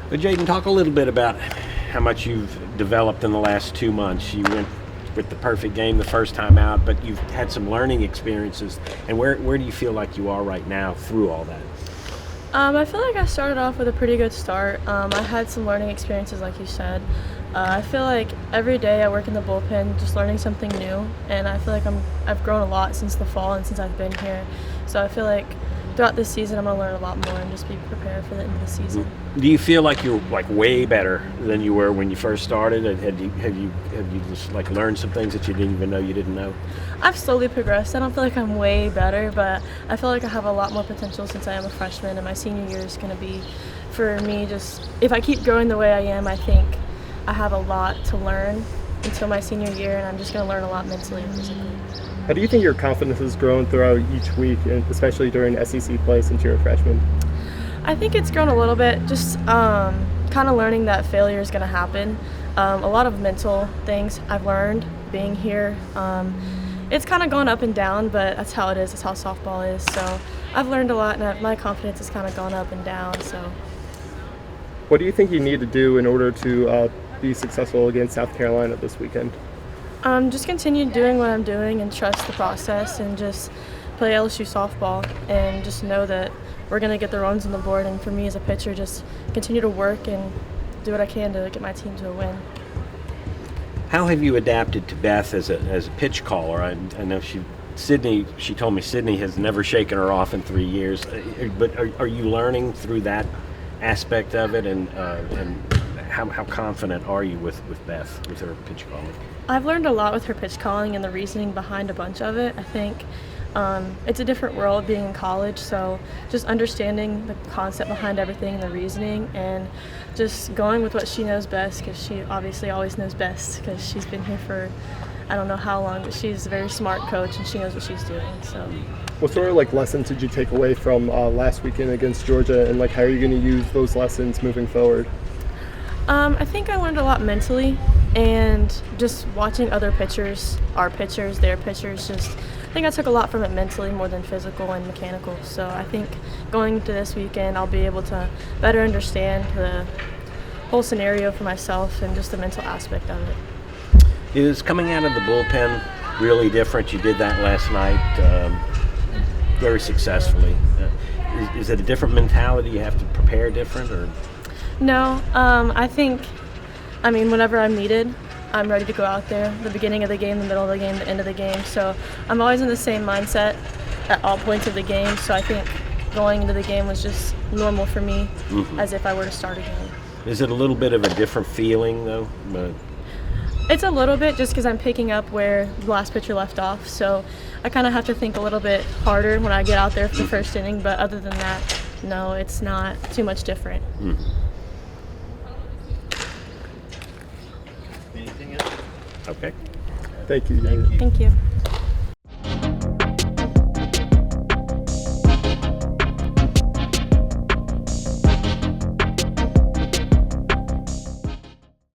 But Jayden, talk a little bit about how much you've developed in the last 2 months. You went with the perfect game the first time out, but you've had some learning experiences. And where do you feel like you are right now through all that? I feel like I started off with a pretty good start. I had some learning experiences, like you said. I feel like every day I work in the bullpen, just learning something new, and I feel like I've grown a lot since the fall and since I've been here. So I feel like throughout this season I'm going to learn a lot more and just be prepared for the end of the season. Do you feel like you're like way better than you were when you first started? Have you just like learned some things that you didn't even know you didn't know? I've slowly progressed. I don't feel like I'm way better, but I feel like I have a lot more potential since I am a freshman, and my senior year is going to be, for me, just if I keep growing the way I am, I think I have a lot to learn until my senior year, and I'm just going to learn a lot mentally and physically. How do you think your confidence has grown throughout each week, and especially during SEC play since you're a freshman? I think it's grown a little bit, just kind of learning that failure is going to happen. A lot of mental things I've learned being here. It's kind of gone up and down, but that's how it is. That's how softball is. So I've learned a lot, and my confidence has kind of gone up and down. So, what do you think you need to do in order to be successful against South Carolina this weekend? Just continue doing what I'm doing and trust the process, and just play LSU softball, and just know that we're going to get the runs on the board. And for me as a pitcher, just continue to work and do what I can to get my team to a win. How have you adapted to Beth as a pitch caller? I know she told me Sydney has never shaken her off in 3 years. But are you learning through that aspect of it, and how confident are you with Beth, with her pitch calling? I've learned a lot with her pitch calling and the reasoning behind a bunch of it. I think it's a different world being in college, so just understanding the concept behind everything and the reasoning, and just going with what she knows best, because she obviously always knows best, because she's been here for I don't know how long, but she's a very smart coach and she knows what she's doing. So, what sort of lessons did you take away from last weekend against Georgia, and how are you going to use those lessons moving forward? I think I learned a lot mentally, and just watching other pitchers, our pitchers, their pitchers, I think I took a lot from it mentally more than physical and mechanical. So I think going to this weekend I'll be able to better understand the whole scenario for myself and just the mental aspect of it. Is coming out of the bullpen really different? You did that last night very successfully. Is it a different mentality? You have to prepare different, or? No, I think, whenever I'm needed, I'm ready to go out there, the beginning of the game, the middle of the game, the end of the game. So I'm always in the same mindset at all points of the game. So I think going into the game was just normal for me, as if I were to start a game. Is it a little bit of a different feeling, though? It's a little bit, just because I'm picking up where the last pitcher left off. So I kind of have to think a little bit harder when I get out there for the first inning. But other than that, no, it's not too much different. Okay. Thank you. Thank you.